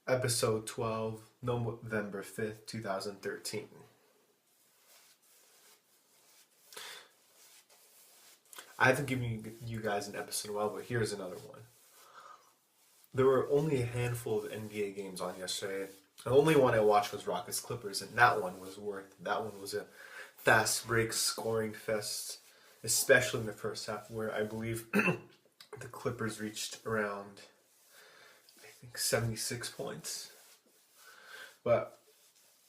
Episode 12, November 5th, 2013. I haven't given you guys an episode in a while, but here's another one. There were only a handful of NBA games on yesterday. The only one I watched was Rockets Clippers, and that one was worth it. That one was a fast break scoring fest, especially in the first half, where I believe the Clippers reached around, I think, 76 points. But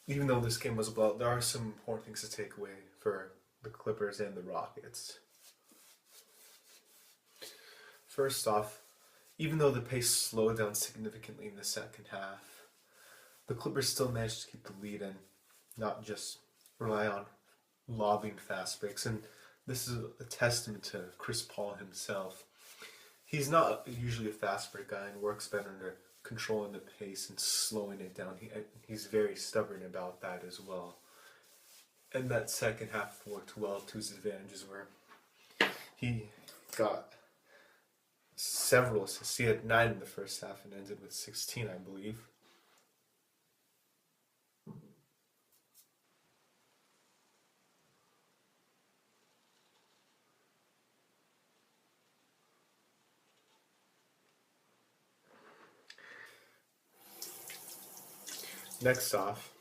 even though this game was a blowout, there are some important things to take away for the Clippers and the Rockets. First off, even though the pace slowed down significantly in the second half, the Clippers still managed to keep the lead and not just rely on lobbing fast breaks. And this is a testament to Chris Paul himself. He's not usually a fast break guy and works better under controlling the pace and slowing it down. He's very stubborn about that as well. And that second half worked well to his advantages, where he got several assists. He had 9 in the first half and ended with 16, I believe. Next off,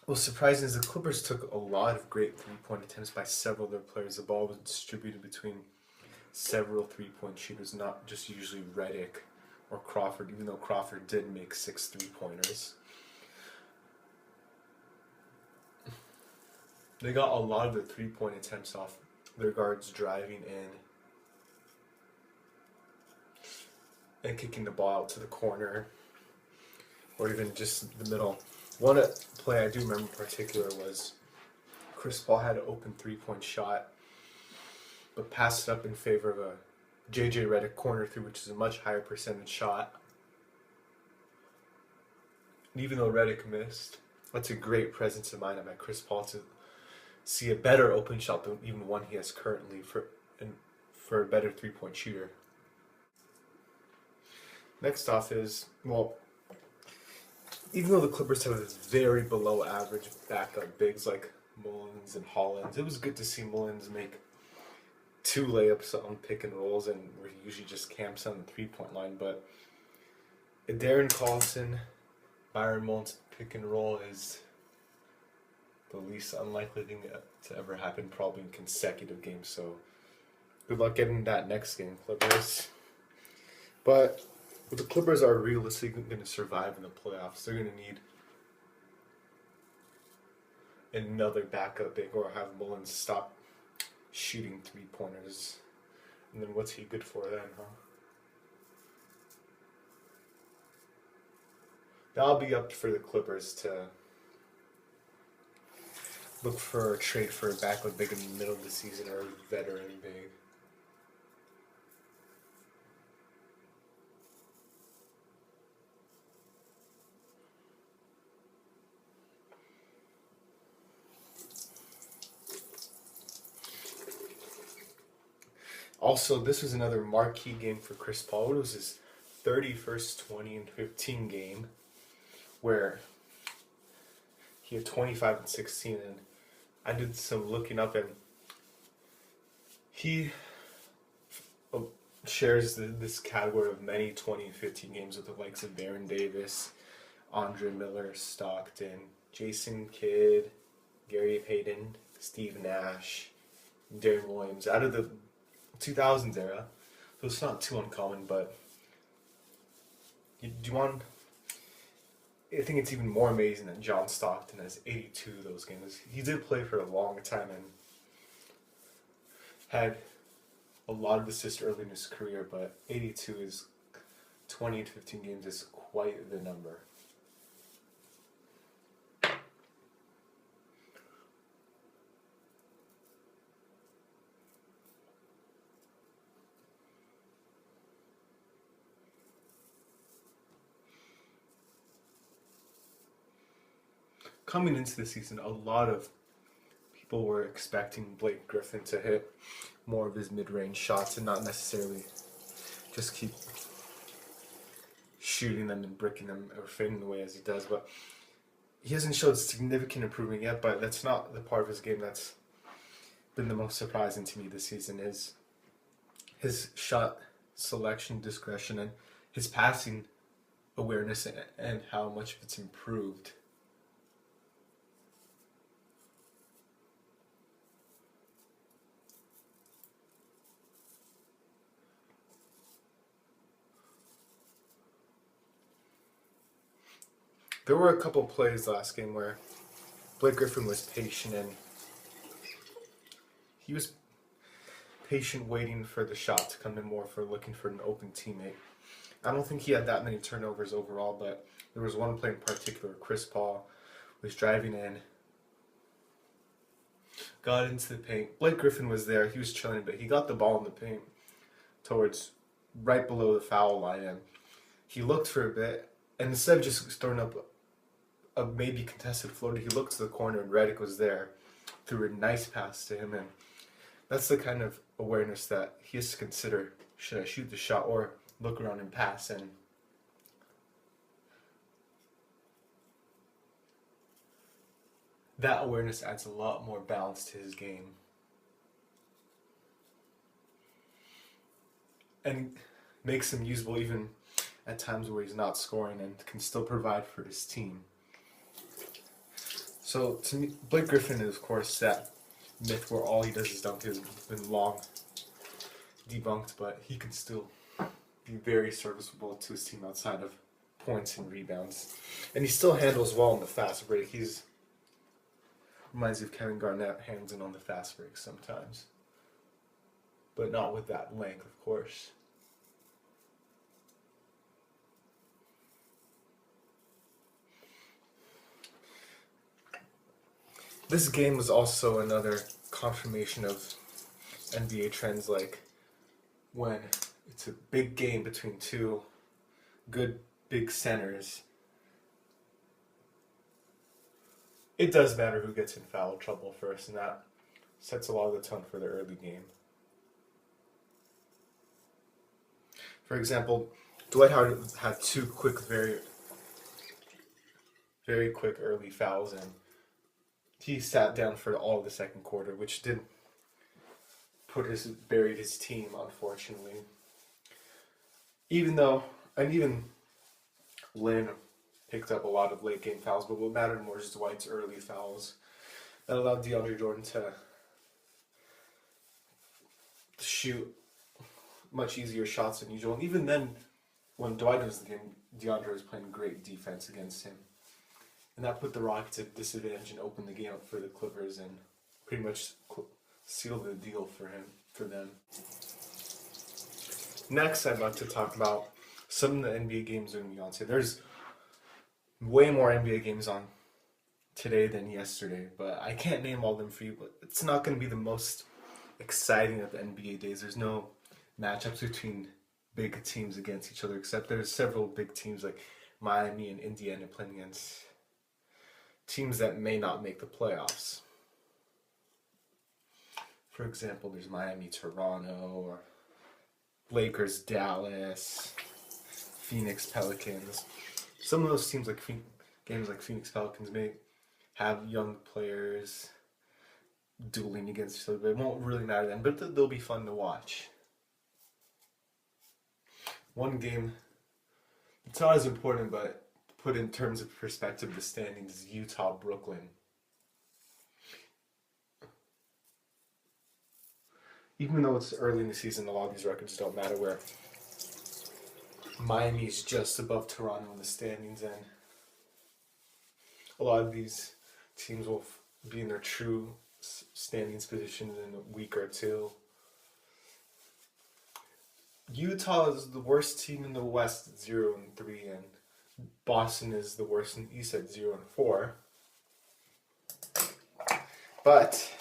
what's surprising is the Clippers took a lot of great three-point attempts by several of their players. The ball was distributed between several three-point shooters, not just usually Redick or Crawford, even though Crawford did make 6 three-pointers. They got a lot of the three-point attempts off their guards driving in and kicking the ball out to the corner or even just the middle. One play I do remember in particular was Chris Paul had an open three-point shot, but passed it up in favor of a JJ Redick corner three, which is a much higher percentage shot. And even though Redick missed, that's a great presence of mind by Chris Paul to see a better open shot than even one he has currently for a better three-point shooter. Next off is, well, even though the Clippers have a very below average backup bigs like Mullins and Hollins, it was good to see Mullins make 2 layups on pick and rolls, and where he usually just camps on the 3-point line. But Darren Collison, Byron Mullins pick and roll is the least unlikely thing to ever happen, probably in consecutive games. So good luck getting that next game, Clippers. But the Clippers are realistically going to survive in the playoffs, they're going to need another backup big or have Mullins stop shooting three-pointers. And then what's he good for then, huh? That'll be up for the Clippers to look for a trade for a backup big in the middle of the season or a veteran big. Also, this was another marquee game for Chris Paul. It was his 31st 20 and 15 game, where he had 25 and 16, and I did some looking up, and he shares this category of many 20 and 15 games with the likes of Baron Davis, Andre Miller, Stockton, Jason Kidd, Gary Payton, Steve Nash, Darren Williams. Out of the 2000s era, so it's not too uncommon, but do you want... I think it's even more amazing that John Stockton has 82 of those games. He did play for a long time and had a lot of assists early in his career, but 82 is 20 and 15 games is quite the number. Coming into the season, a lot of people were expecting Blake Griffin to hit more of his mid-range shots and not necessarily just keep shooting them and bricking them or fading away as he does, but he hasn't showed significant improvement yet. But that's not the part of his game that's been the most surprising to me this season is his shot selection discretion and his passing awareness and how much it's improved. There were a couple plays last game where Blake Griffin was patient and he was patient waiting for the shot to come in more for looking for an open teammate. I don't think he had that many turnovers overall, but there was one play in particular. Chris Paul was driving in, got into the paint. Blake Griffin was there. He was chilling, but he got the ball in the paint towards right below the foul line, and he looked for a bit, and instead of just throwing up a maybe contested floater, he looked to the corner and Redick was there, threw a nice pass to him, and that's the kind of awareness that he has to consider. Should I shoot the shot or look around and pass? And that awareness adds a lot more balance to his game. And makes him usable even at times where he's not scoring and can still provide for his team. So to me, Blake Griffin is, of course, that myth where all he does is dunk has been long debunked, but he can still be very serviceable to his team outside of points and rebounds. And he still handles well on the fast break. He's reminds me of Kevin Garnett hands in on the fast break sometimes. But not with that length, of course. This game was also another confirmation of NBA trends, like when it's a big game between two good big centers. It does matter who gets in foul trouble first, and that sets a lot of the tone for the early game. For example, Dwight Howard had two quick, very quick early fouls, and he sat down for all of the second quarter, which did buried his team, unfortunately. Even Lynn picked up a lot of late game fouls, but what mattered more is Dwight's early fouls that allowed DeAndre Jordan to shoot much easier shots than usual. And even then, when Dwight was in the game, DeAndre was playing great defense against him. And that put the Rockets at disadvantage and opened the game up for the Clippers and pretty much sealed the deal for them. Next, I'd like to talk about some of the NBA games that are going to be on today. There's way more NBA games on today than yesterday, but I can't name all of them for you. But it's not going to be the most exciting of the NBA days. There's no matchups between big teams against each other, except there's several big teams like Miami and Indiana playing against teams that may not make the playoffs. For example, there's Miami, Toronto, or Lakers, Dallas, Phoenix, Pelicans. Some of those teams, like games like Phoenix Pelicans, may have young players dueling against each other, but it won't really matter then. But they'll be fun to watch. One game, it's not as important, but put in terms of perspective, the standings is Utah-Brooklyn. Even though it's early in the season, a lot of these records don't matter, where Miami's just above Toronto in the standings, and a lot of these teams will be in their true standings positions in a week or two. Utah is the worst team in the West at 0-3, and Boston is the worst in the East at 0-4. But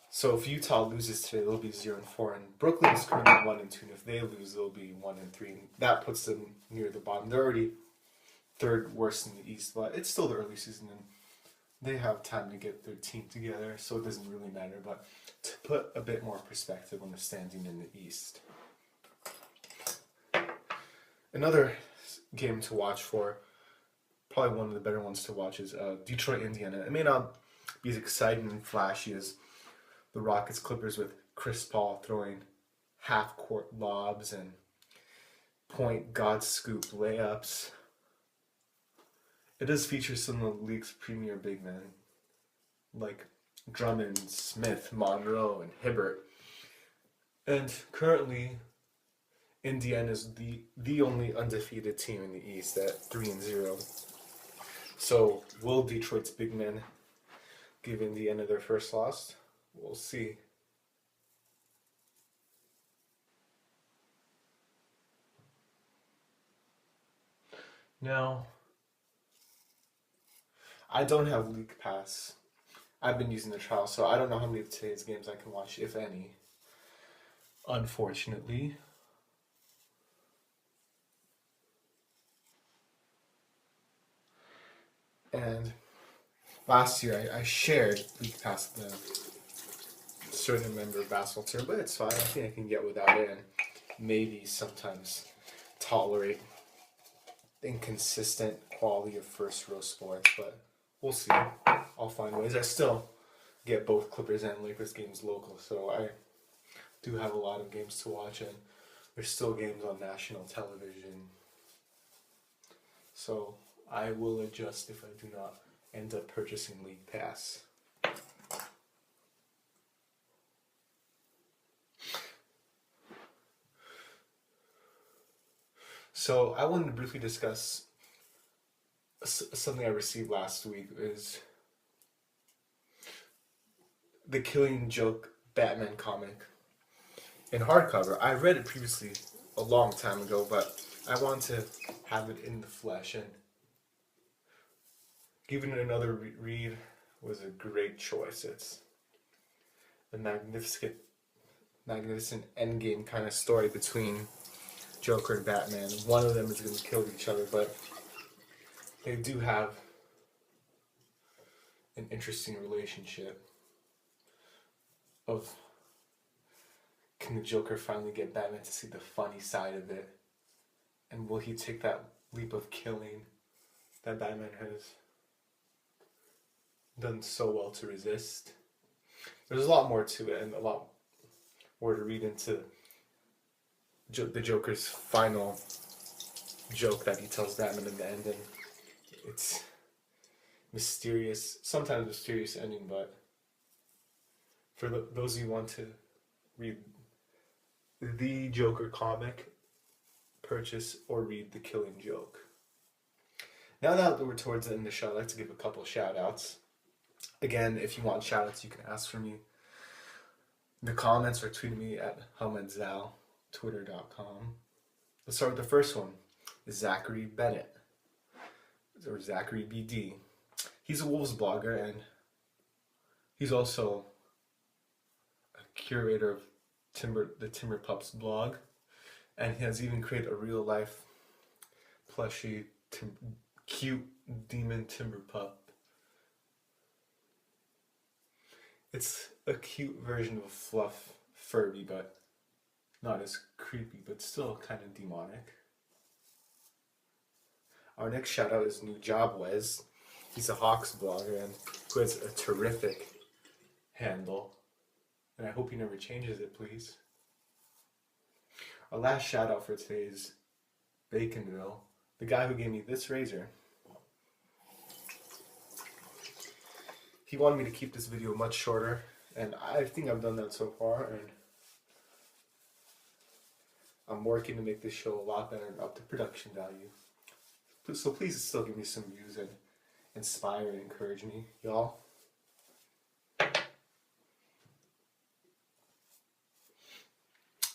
so if Utah loses today, they'll be 0-4, and Brooklyn is currently 1-2. And if they lose, they'll be 1-3. And that puts them near the bottom. They're already third worst in the East, but it's still the early season, and they have time to get their team together, so it doesn't really matter. But to put a bit more perspective on the standing in the East. Another game to watch for. Probably one of the better ones to watch is Detroit, Indiana. It may not be as exciting and flashy as the Rockets Clippers with Chris Paul throwing half court lobs and point god scoop layups. It does feature some of the league's premier big men like Drummond, Smith, Monroe, and Hibbert. And currently, Indiana is the only undefeated team in the East at 3-0. So, will Detroit's big men give Indiana their first loss? We'll see. Now, I don't have League Pass. I've been using the trial, so I don't know how many of today's games I can watch, if any. Unfortunately. And last year I shared League Pass with a certain member of basketball team, but it's fine. I think I can get without it and maybe sometimes tolerate inconsistent quality of first row sports, but we'll see. I'll find ways. I still get both Clippers and Lakers games local, so I do have a lot of games to watch, and there's still games on national television. So I will adjust if I do not end up purchasing League Pass. So I wanted to briefly discuss something I received last week is the Killing Joke Batman comic in hardcover. I read it previously a long time ago, but I want to have it in the flesh, and giving it another read was a great choice. It's a magnificent endgame kind of story between Joker and Batman. One of them is going to kill each other, but they do have an interesting relationship of, can the Joker finally get Batman to see the funny side of it? And will he take that leap of killing that Batman has done so well to resist? There's a lot more to it and a lot more to read into the Joker's final joke that he tells Batman in the end, and it's mysterious, sometimes mysterious ending, but for those of you who want to read the Joker comic, purchase or read The Killing Joke. Now that we're towards the end of the show, I'd like to give a couple shout outs. Again, if you want shout outs, you can ask for me in the comments or tweet me at Hamad, twitter.com. Let's start with the first one. Zachary Bennett, or Zachary BD. He's a Wolves blogger, and he's also a curator of the Timber Pups blog, and he has even created a real life plushy cute demon Timber Pup. It's a cute version of a fluff Furby, but not as creepy, but still kind of demonic. Our next shout out is New Job Wes. He's a Hawks blogger and who has a terrific handle, and I hope he never changes it, please. Our last shout out for today is Baconville, the guy who gave me this razor. He wanted me to keep this video much shorter, and I think I've done that so far, and I'm working to make this show a lot better and up to production value. So please still give me some views and inspire and encourage me, y'all.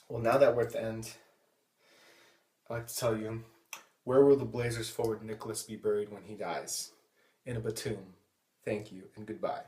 Well, now that we're at the end, I'd like to tell you, where will the Blazers forward Nicholas be buried when he dies? In a tomb. Thank you and goodbye.